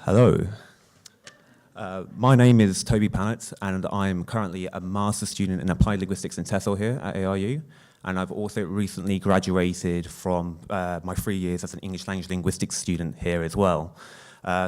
Hello. My name is Toby Pallatt, and I'm currently a master's student in applied linguistics and TESOL here at ARU. And I've also recently graduated from my 3 years as an English language linguistics student here as well.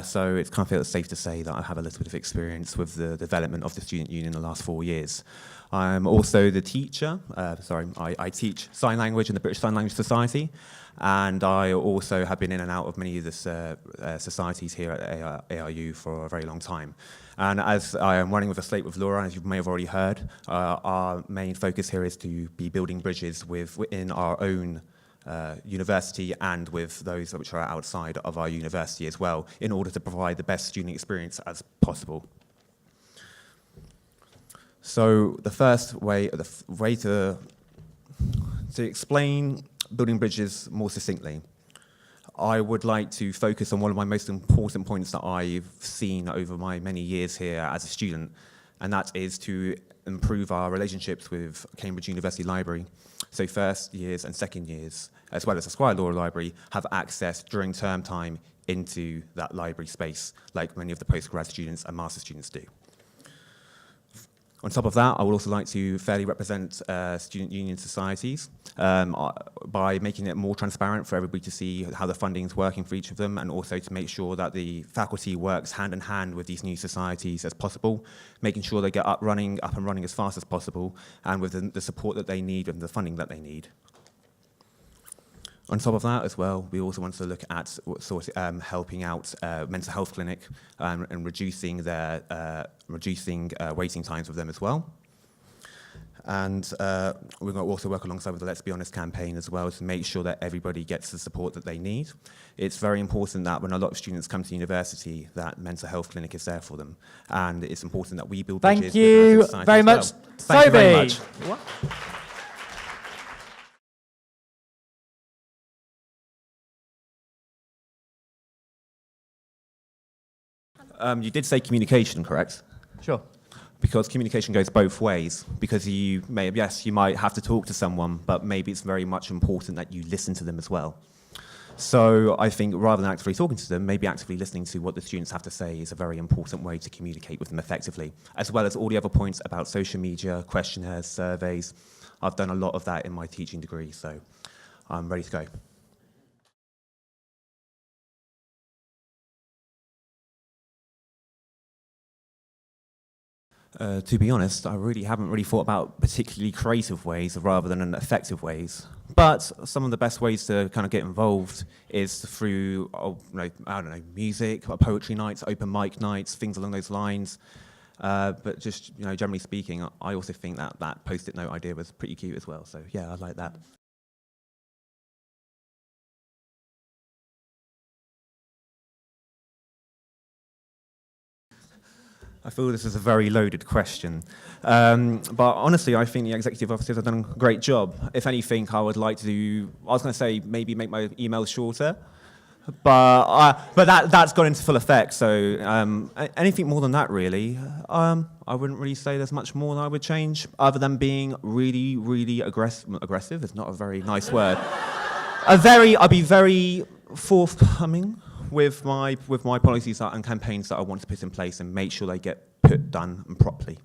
So it's kind of feels safe to say that I have a little bit of experience with the development of the student union in the last 4 years. I'm also the teacher. I teach sign language in the British Sign Language Society, and I also have been in and out of many of the societies here at ARU for a very long time. And as I am running with a slate with Laura, as you may have already heard, our main focus here is to be building bridges within our own university and with those which are outside of our university as well, in order to provide the best student experience as possible. So the first way, to explain building bridges more succinctly, I would like to focus on one of my most important points that I've seen over my many years here as a student, and that is to improve our relationships with Cambridge University Library. So first years and second years, as well as the Squire Law Library, have access during term time into that library space, like many of the postgrad students and master students do. On top of that, I would also like to fairly represent student union societies by making it more transparent for everybody to see how the funding is working for each of them, and also to make sure that the faculty works hand in hand with these new societies as possible, making sure they get up and running as fast as possible, and with the support that they need and the funding that they need. On top of that as well, we also want to look at helping out mental health clinic and reducing waiting times with them as well. And we're going to also work alongside with the Let's Be Honest campaign as well to make sure that everybody gets the support that they need. It's very important that when a lot of students come to university, that mental health clinic is there for them. And it's important that we build bridges. Thank you very much, Toby. Thank you very much. What? You did say communication, correct? Sure. Because communication goes both ways. Because you might have to talk to someone, but maybe it's very much important that you listen to them as well. So I think rather than actively talking to them, maybe actively listening to what the students have to say is a very important way to communicate with them effectively, as well as all the other points about social media, questionnaires, surveys. I've done a lot of that in my teaching degree, so I'm ready to go. To be honest, I haven't really thought about particularly creative ways rather than effective ways. But some of the best ways to kind of get involved is through, music, poetry nights, open mic nights, things along those lines. But just, generally speaking, I also think that post-it note idea was pretty cute as well. So yeah, I like that. I feel this is a very loaded question. But honestly, I think the executive officers have done a great job. If anything, I was going to say maybe make my emails shorter, but that's gone into full effect. So anything more than that, really, I wouldn't really say there's much more that I would change, other than being really, really aggressive is not a very nice word. I'd be very forthcoming with my policies and campaigns that I want to put in place and make sure they get done properly.